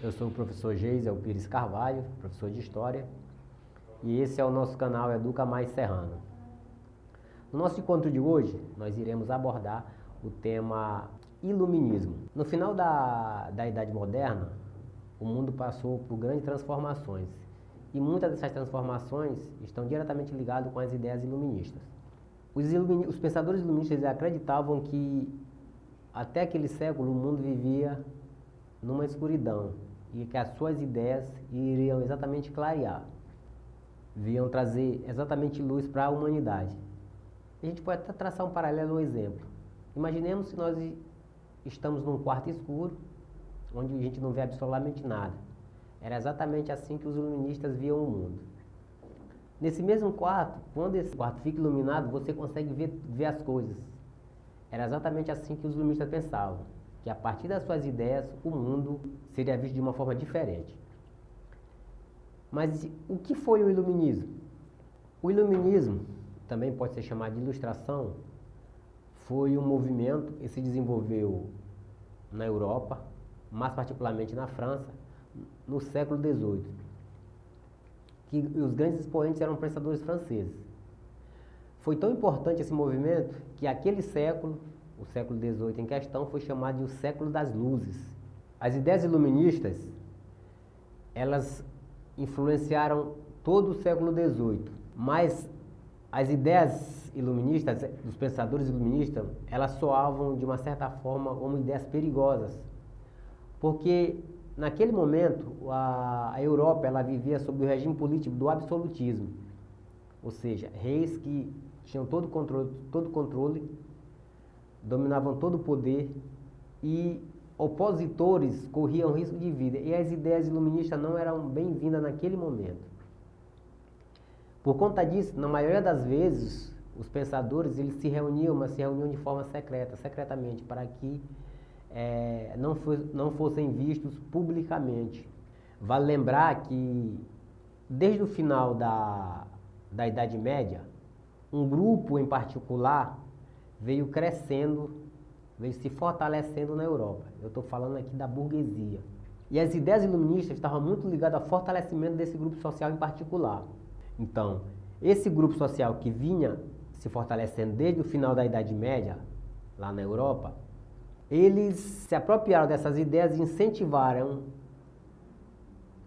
Eu sou o professor Geisel Pires Carvalho, professor de História, e esse é o nosso canal Educa Mais Serrano. No nosso encontro de hoje, nós iremos abordar o tema Iluminismo. No final da Idade Moderna, o mundo passou por grandes transformações, e muitas dessas transformações estão diretamente ligadas com as ideias iluministas. Os pensadores iluministas acreditavam que até aquele século o mundo vivia numa escuridão e que as suas ideias iriam exatamente clarear, iriam trazer exatamente luz para a humanidade. A gente pode até traçar um paralelo, um exemplo. Imaginemos que nós estamos num quarto escuro, onde a gente não vê absolutamente nada. Era exatamente assim que os iluministas viam o mundo. Nesse mesmo quarto, quando esse quarto fica iluminado, você consegue ver as coisas. Era exatamente assim que os iluministas pensavam, que a partir das suas ideias, o mundo seria visto de uma forma diferente. Mas o que foi o iluminismo? O iluminismo, também pode ser chamado de ilustração, foi um movimento que se desenvolveu na Europa, mais particularmente na França, no século XVIII. Que os grandes expoentes eram pensadores franceses. Foi tão importante esse movimento que aquele século, o século XVIII em questão, foi chamado de o século das luzes. As ideias iluministas, elas influenciaram todo o século XVIII, mas as ideias iluministas, dos pensadores iluministas, elas soavam de uma certa forma como ideias perigosas, porque naquele momento a Europa ela vivia sob o regime político do absolutismo, ou seja, reis que tinham todo o controle, dominavam todo o poder e opositores corriam risco de vida, e as ideias iluministas não eram bem-vindas naquele momento. Por conta disso, na maioria das vezes, os pensadores eles se reuniam, mas se reuniam de forma secretamente, para que não fossem vistos publicamente. Vale lembrar que, desde o final da Idade Média, um grupo em particular veio crescendo, veio se fortalecendo na Europa. Eu estou falando aqui da burguesia. E as ideias iluministas estavam muito ligadas ao fortalecimento desse grupo social em particular. Então, esse grupo social que vinha se fortalecendo desde o final da Idade Média, lá na Europa, eles se apropriaram dessas ideias e incentivaram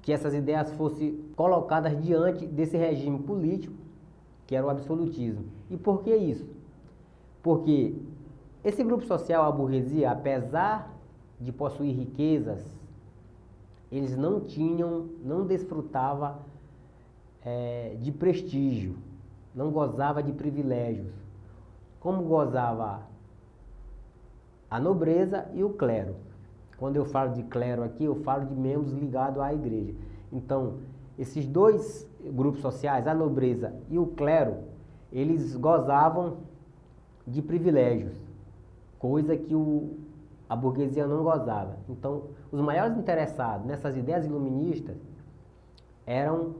que essas ideias fossem colocadas diante desse regime político, que era o absolutismo. E por que isso? Porque esse grupo social, a burguesia, apesar de possuir riquezas, eles não desfrutava de prestígio, não gozava de privilégios, como gozava a nobreza e o clero. Quando eu falo de clero aqui, eu falo de membros ligados à igreja. Então, esses dois grupos sociais, a nobreza e o clero, eles gozavam de privilégios, coisa que a burguesia não gozava. Então, os maiores interessados nessas ideias iluministas eram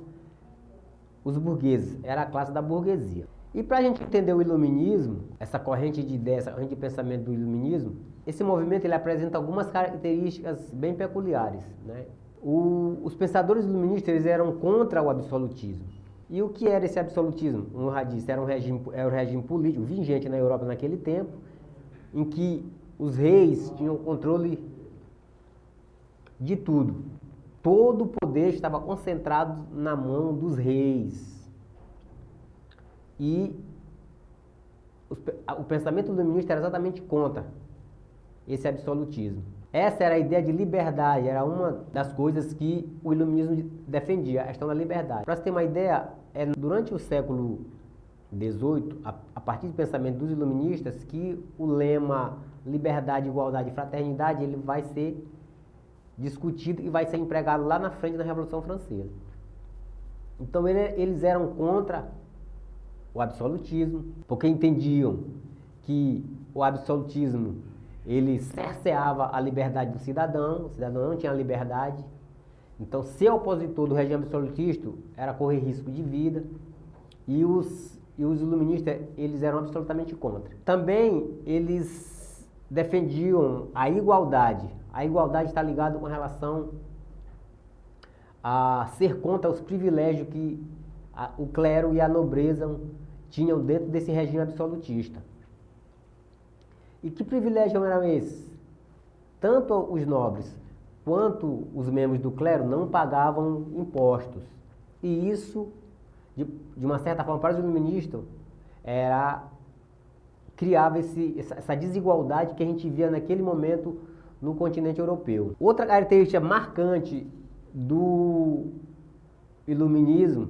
os burgueses, era a classe da burguesia. E para a gente entender o iluminismo, essa corrente de ideias, essa corrente de pensamento do iluminismo, esse movimento ele apresenta algumas características bem peculiares, né? Os pensadores iluministas eles eram contra o absolutismo. E o que era esse absolutismo? Como eu já disse, era um regime político vigente na Europa naquele tempo, em que os reis tinham controle de tudo. Todo o poder estava concentrado na mão dos reis. E o pensamento iluminista era exatamente contra esse absolutismo. Essa era a ideia de liberdade, era uma das coisas que o iluminismo defendia, a questão da liberdade. Para você ter uma ideia, durante o século XVIII, a partir do pensamento dos iluministas, que o lema liberdade, igualdade e fraternidade, ele vai ser discutido e vai ser empregado lá na frente da Revolução Francesa. Então eles eram contra o absolutismo, porque entendiam que o absolutismo ele cerceava a liberdade do cidadão, o cidadão não tinha liberdade. Então, ser opositor do regime absolutista era correr risco de vida, e os iluministas eles eram absolutamente contra. Também eles defendiam a igualdade. A igualdade está ligada com relação a ser contra os privilégios que o clero e a nobreza tinham dentro desse regime absolutista. E que privilégios eram esses? Tanto os nobres quanto os membros do clero não pagavam impostos. E isso, de uma certa forma, para os iluministas, criava essa desigualdade que a gente via naquele momento no continente europeu. Outra característica marcante do iluminismo,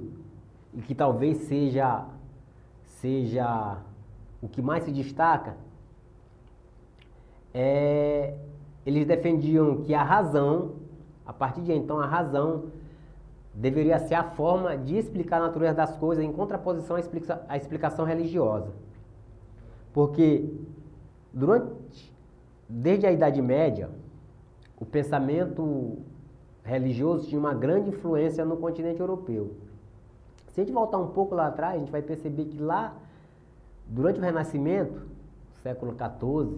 e que talvez seja o que mais se destaca, eles defendiam que a razão, a partir de então, a razão deveria ser a forma de explicar a natureza das coisas em contraposição à explicação religiosa. Porque desde a Idade Média, o pensamento religioso tinha uma grande influência no continente europeu. Se a gente voltar um pouco lá atrás, a gente vai perceber que lá, durante o Renascimento, século XIV,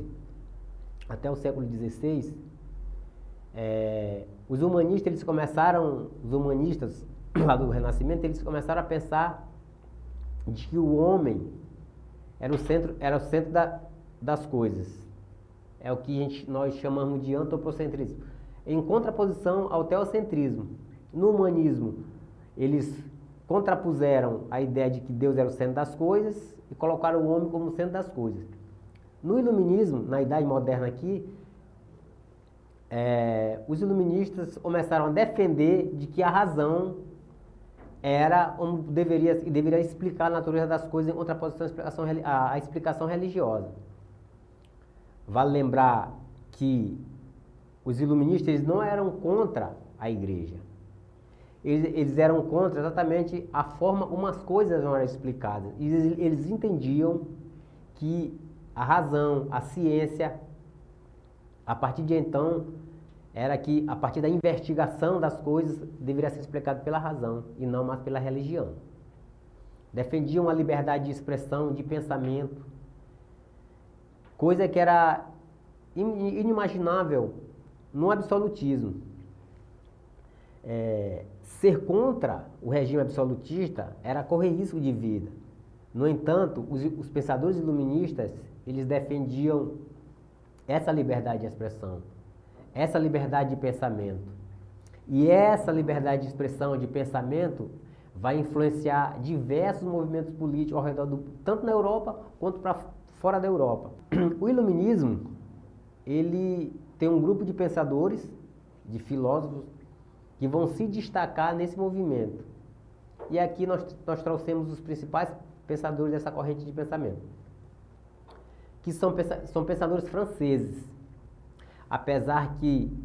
até o século XVI, os humanistas lá do Renascimento, eles começaram a pensar de que o homem era o centro das coisas. É o que nós chamamos de antropocentrismo, em contraposição ao teocentrismo. No humanismo, eles contrapuseram a ideia de que Deus era o centro das coisas e colocaram o homem como o centro das coisas. No iluminismo, na Idade Moderna aqui, os iluministas começaram a defender de que a razão deveria explicar a natureza das coisas em contraposição à explicação religiosa. Vale lembrar que os iluministas eles não eram contra a igreja. Eles eram contra exatamente a forma como as coisas eram explicadas. Eles entendiam que a razão, a ciência, a partir de então, era que a partir da investigação das coisas deveria ser explicado pela razão e não mais pela religião. Defendiam a liberdade de expressão, de pensamento, coisa que era inimaginável no absolutismo. Ser contra o regime absolutista era correr risco de vida. No entanto, os pensadores iluministas, eles defendiam essa liberdade de expressão, essa liberdade de pensamento. E essa liberdade de expressão, de pensamento, vai influenciar diversos movimentos políticos ao redor tanto na Europa quanto para fora da Europa. O iluminismo, ele tem um grupo de pensadores, de filósofos, que vão se destacar nesse movimento. E aqui nós trouxemos os principais pensadores dessa corrente de pensamento, que são pensadores franceses. Apesar que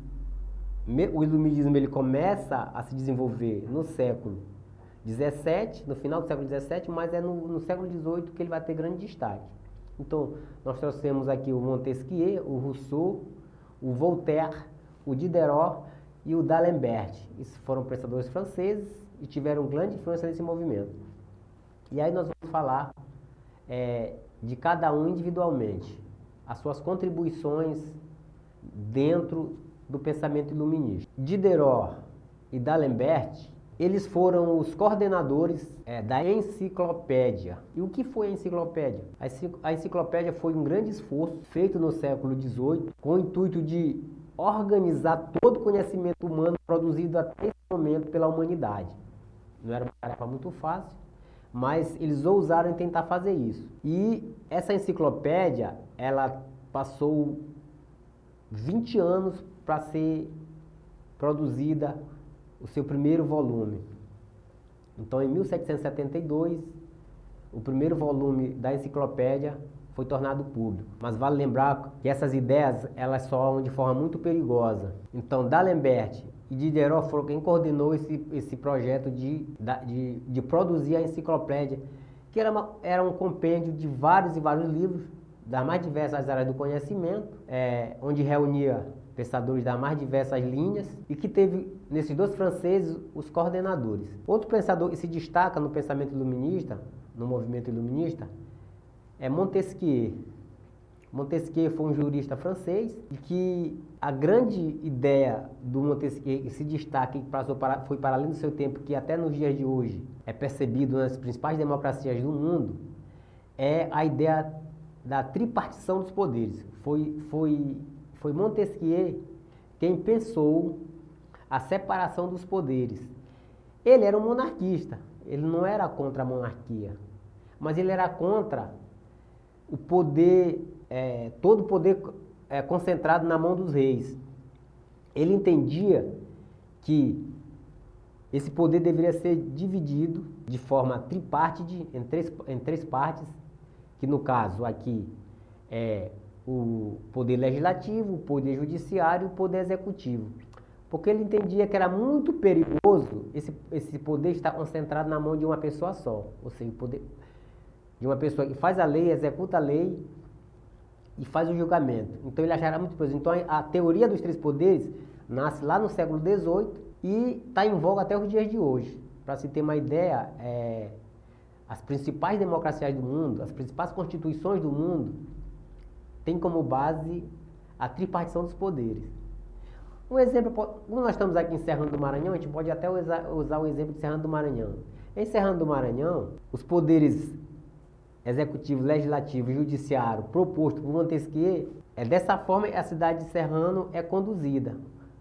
o iluminismo ele começa a se desenvolver no século XVII, no final do século XVII, mas é no século XVIII que ele vai ter grande destaque. Então, nós trouxemos aqui o Montesquieu, o Rousseau, o Voltaire, o Diderot e o D'Alembert. Esses foram pensadores franceses e tiveram grande influência nesse movimento. E aí nós vamos falar de cada um individualmente, as suas contribuições dentro do pensamento iluminista. Diderot e D'Alembert, eles foram os coordenadores da enciclopédia. E o que foi a enciclopédia? A enciclopédia foi um grande esforço feito no século XVIII com o intuito de organizar todo o conhecimento humano produzido até esse momento pela humanidade. Não era uma tarefa muito fácil, mas eles ousaram em tentar fazer isso. E essa enciclopédia, ela passou 20 anos para ser produzida o seu primeiro volume. Então, em 1772, o primeiro volume da enciclopédia foi tornado público. Mas vale lembrar que essas ideias, elas soam de forma muito perigosa. Então, D'Alembert e Diderot foram quem coordenou esse projeto de produzir a enciclopédia, que era um compêndio de vários e vários livros, das mais diversas áreas do conhecimento, onde reunia pensadores das mais diversas linhas, e que teve, nesses dois franceses, os coordenadores. Outro pensador que se destaca no pensamento iluminista, no movimento iluminista, é Montesquieu. Montesquieu foi um jurista francês e que a grande ideia do Montesquieu, esse destaque que foi para além do seu tempo, que até nos dias de hoje é percebido nas principais democracias do mundo, é a ideia da tripartição dos poderes. Foi Montesquieu quem pensou a separação dos poderes. Ele era um monarquista, ele não era contra a monarquia, mas ele era contra o poder, todo o poder concentrado na mão dos reis. Ele entendia que esse poder deveria ser dividido de forma tripartite, em três partes, que no caso aqui é o poder legislativo, o poder judiciário e o poder executivo. Porque ele entendia que era muito perigoso esse poder estar concentrado na mão de uma pessoa só. Ou seja, o poder de uma pessoa que faz a lei, executa a lei e faz o julgamento. Então ele achava muito perigoso. Então a teoria dos três poderes nasce lá no século XVIII e está em voga até os dias de hoje. Para se ter uma ideia, as principais democracias do mundo, as principais constituições do mundo, têm como base a tripartição dos poderes. Um exemplo, como nós estamos aqui em Serrano do Maranhão, a gente pode até usar o exemplo de Serrano do Maranhão. Em Serrano do Maranhão, os poderes executivo, legislativo e judiciário proposto por Montesquieu, dessa forma a cidade de Serrano é conduzida.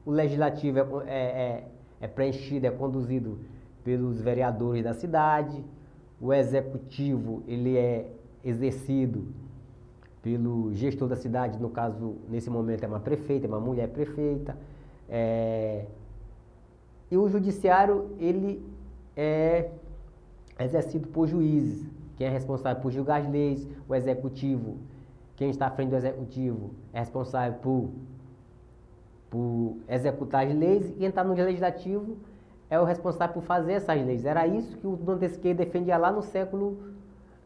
O legislativo é preenchido, é conduzido pelos vereadores da cidade, o executivo ele é exercido pelo gestor da cidade, no caso, nesse momento é uma prefeita, é uma mulher prefeita, e o judiciário ele é exercido por juízes, quem é responsável por julgar as leis, o executivo, quem está à frente do executivo é responsável por executar as leis, e quem está no legislativo é o responsável por fazer essas leis. Era isso que o Montesquieu defendia lá no século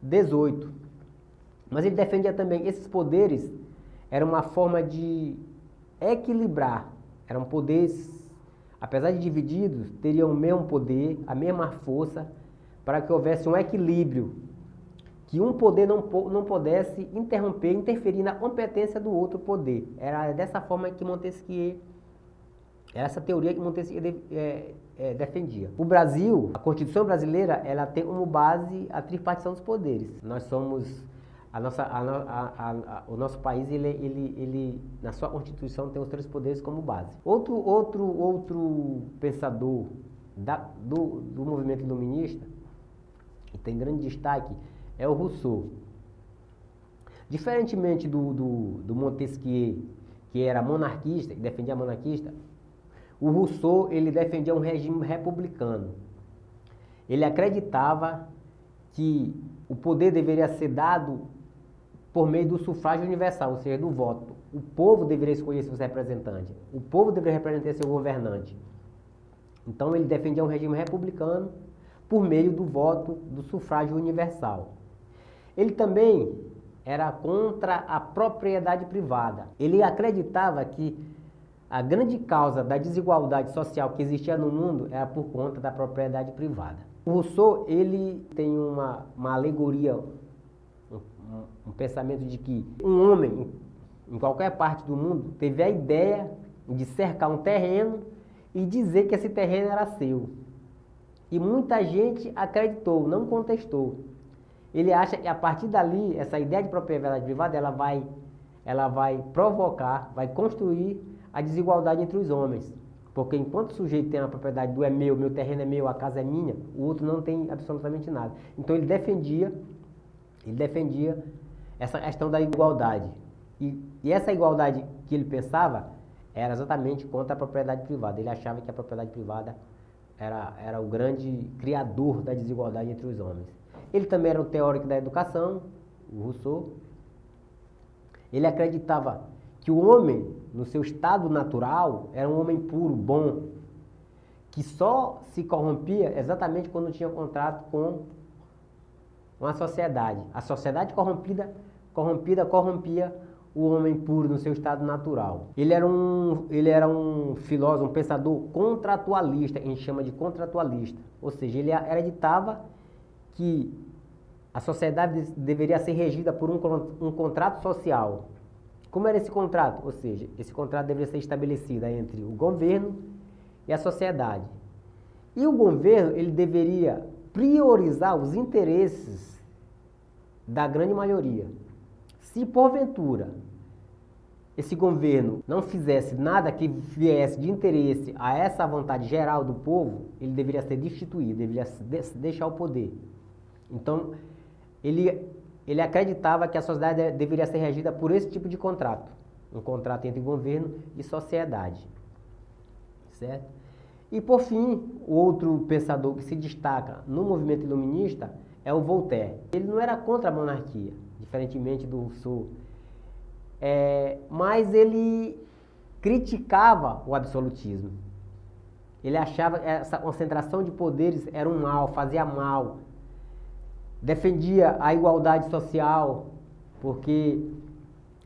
XVIII. Mas ele defendia também que esses poderes eram uma forma de equilibrar. Eram poderes, apesar de divididos, teriam o mesmo poder, a mesma força, para que houvesse um equilíbrio, que um poder não pudesse interferir na competência do outro poder. Era dessa forma que Montesquieu, era essa teoria que Montesquieu defendia. O Brasil, a Constituição brasileira, ela tem como base a tripartição dos poderes. Nós somos, o nosso país, ele na sua Constituição tem os três poderes como base. Outro pensador do movimento iluminista, que tem grande destaque, é o Rousseau. Diferentemente do Montesquieu, que era monarquista, que defendia a monarquista, o Rousseau ele defendia um regime republicano. Ele acreditava que o poder deveria ser dado por meio do sufrágio universal, ou seja, do voto. O povo deveria escolher seus representantes. O povo deveria representar seu governante. Então ele defendia um regime republicano por meio do voto do sufrágio universal. Ele também era contra a propriedade privada. Ele acreditava que a grande causa da desigualdade social que existia no mundo era por conta da propriedade privada. O Rousseau, ele tem uma alegoria, um pensamento de que um homem, em qualquer parte do mundo, teve a ideia de cercar um terreno e dizer que esse terreno era seu. E muita gente acreditou, não contestou. Ele acha que a partir dali, essa ideia de propriedade privada, ela vai provocar, vai construir a desigualdade entre os homens. Porque enquanto o sujeito tem a propriedade do meu terreno é meu, a casa é minha, o outro não tem absolutamente nada. Então ele defendia essa questão da igualdade. E essa igualdade que ele pensava era exatamente contra a propriedade privada. Ele achava que a propriedade privada era o grande criador da desigualdade entre os homens. Ele também era um teórico da educação, o Rousseau. Ele acreditava que o homem, no seu estado natural, era um homem puro, bom, que só se corrompia exatamente quando tinha contrato com uma sociedade. A sociedade corrompida corrompia o homem puro no seu estado natural. Ele era um filósofo, um pensador contratualista, que a gente chama de contratualista. Ou seja, ele acreditava que a sociedade deveria ser regida por um contrato social. Como era esse contrato? Ou seja, esse contrato deveria ser estabelecido entre o governo e a sociedade. E o governo, ele deveria priorizar os interesses da grande maioria. Se porventura esse governo não fizesse nada que viesse de interesse a essa vontade geral do povo, ele deveria ser destituído, deveria deixar o poder. Então, ele acreditava que a sociedade deveria ser regida por esse tipo de contrato, um contrato entre governo e sociedade, certo? E por fim, o outro pensador que se destaca no movimento iluminista é o Voltaire. Ele não era contra a monarquia, diferentemente do Rousseau, mas ele criticava o absolutismo. Ele achava que essa concentração de poderes era um mal, fazia mal. Defendia a igualdade social, porque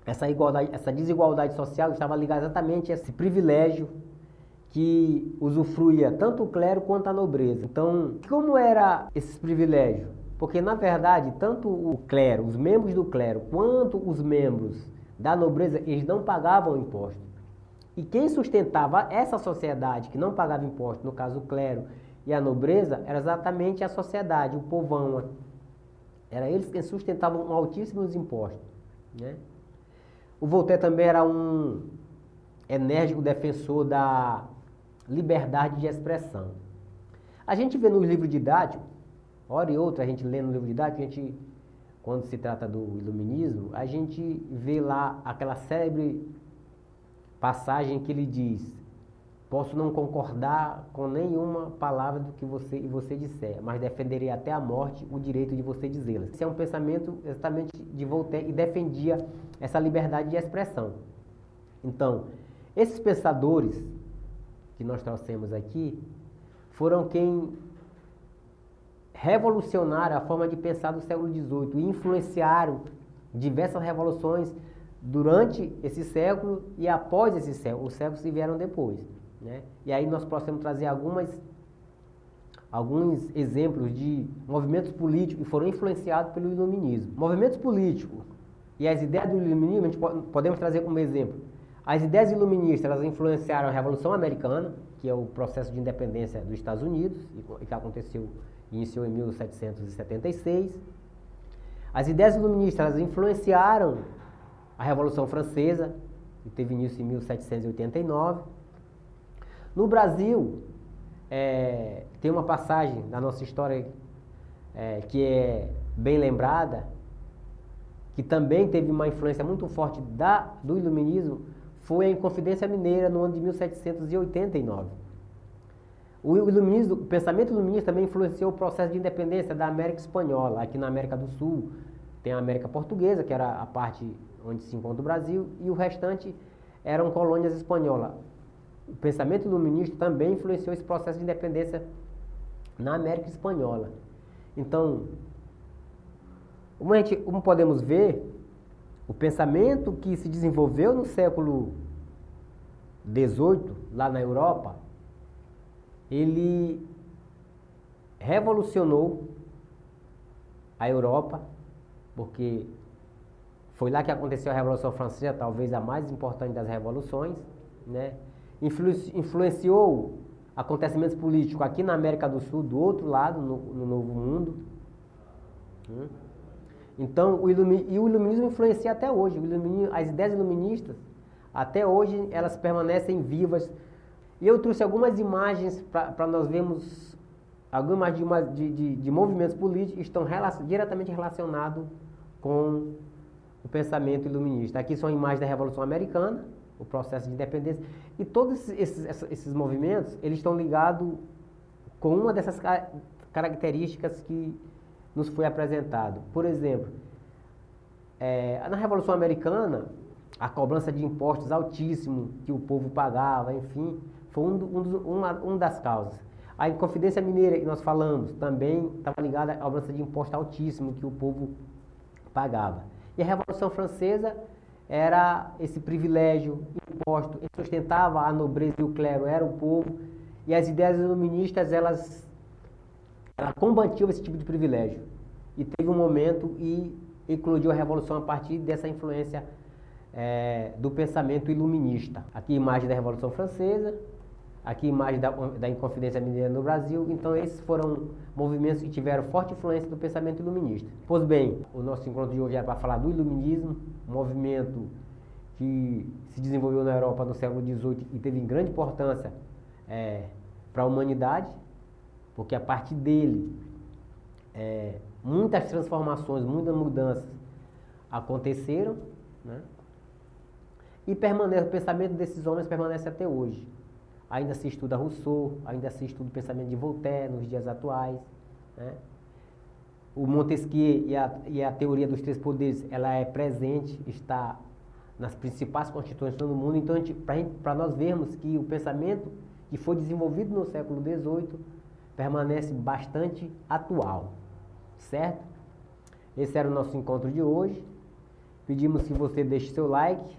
essa desigualdade social estava ligada exatamente a esse privilégio que usufruía tanto o clero quanto a nobreza. Então, como era esses privilégios? Porque, na verdade, tanto o clero, os membros do clero, quanto os membros da nobreza, eles não pagavam imposto. E quem sustentava essa sociedade que não pagava imposto, no caso o clero e a nobreza, era exatamente a sociedade, o povão. Era eles que sustentavam altíssimos impostos, né? O Voltaire também era um enérgico defensor da liberdade de expressão. A gente vê nos livros didáticos, hora e outra a gente lê no livro didático, quando se trata do iluminismo, a gente vê lá aquela célebre passagem que ele diz: posso não concordar com nenhuma palavra do que você disser, mas defenderei até a morte o direito de você dizê-las. Esse é um pensamento exatamente de Voltaire e defendia essa liberdade de expressão. Então, esses pensadores que nós trouxemos aqui foram quem revolucionaram a forma de pensar do século XVIII e influenciaram diversas revoluções durante esse século e após esse século, os séculos que vieram depois, né? E aí nós podemos trazer alguns exemplos de movimentos políticos que foram influenciados pelo iluminismo. Movimentos políticos e as ideias do iluminismo, a gente podemos trazer como exemplo. As ideias iluministas, elas influenciaram a Revolução Americana, que é o processo de independência dos Estados Unidos, e que iniciou em 1776. As ideias iluministas, elas influenciaram a Revolução Francesa, que teve início em 1789. No Brasil, tem uma passagem da nossa história que é bem lembrada, que também teve uma influência muito forte do iluminismo, foi a Inconfidência Mineira, no ano de 1789. O pensamento iluminista também influenciou o processo de independência da América Espanhola. Aqui na América do Sul tem a América Portuguesa, que era a parte onde se encontra o Brasil, e o restante eram colônias espanholas. O pensamento iluminista também influenciou esse processo de independência na América Espanhola. Então, como podemos ver, o pensamento que se desenvolveu no século XVIII, lá na Europa, ele revolucionou a Europa, porque foi lá que aconteceu a Revolução Francesa, talvez a mais importante das revoluções, né? Influenciou acontecimentos políticos aqui na América do Sul, do outro lado, no Novo Mundo. Então, o iluminismo influencia até hoje. As ideias iluministas, até hoje, elas permanecem vivas. E eu trouxe algumas imagens para nós vermos algumas de movimentos políticos que estão diretamente relacionados com o pensamento iluminista. Aqui são imagens da Revolução Americana, o processo de independência. E todos esses movimentos, eles estão ligados com uma dessas características que nos foi apresentado. Por exemplo, na Revolução Americana, a cobrança de impostos altíssimo que o povo pagava, enfim, foi uma das causas. A Inconfidência Mineira, que nós falamos, também estava ligada à cobrança de imposto altíssimo que o povo pagava. E a Revolução Francesa era esse privilégio, imposto, que sustentava a nobreza e o clero, era o povo, e as ideias iluministas, elas combatiam esse tipo de privilégio. E teve um momento e eclodiu a Revolução a partir dessa influência do pensamento iluminista. Aqui imagem da Revolução Francesa, aqui imagem da Inconfidência Mineira no Brasil. Então esses foram movimentos que tiveram forte influência do pensamento iluminista. Pois bem, o nosso encontro de hoje era para falar do iluminismo, um movimento que se desenvolveu na Europa no século XVIII e teve grande importância para a humanidade, porque a partir dele muitas transformações, muitas mudanças aconteceram, né? E o pensamento desses homens permanece até hoje. Ainda se estuda Rousseau, ainda se estuda o pensamento de Voltaire nos dias atuais, né? O Montesquieu e a teoria dos três poderes, ela é presente, está nas principais constituições do mundo. Então, para nós vermos que o pensamento que foi desenvolvido no século XVIII permanece bastante atual, certo? Esse era o nosso encontro de hoje. Pedimos que você deixe seu like,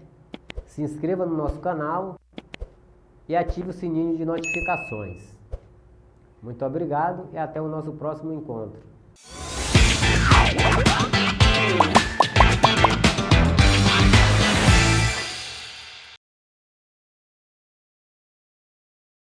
se inscreva no nosso canal e ative o sininho de notificações. Muito obrigado e até o nosso próximo encontro.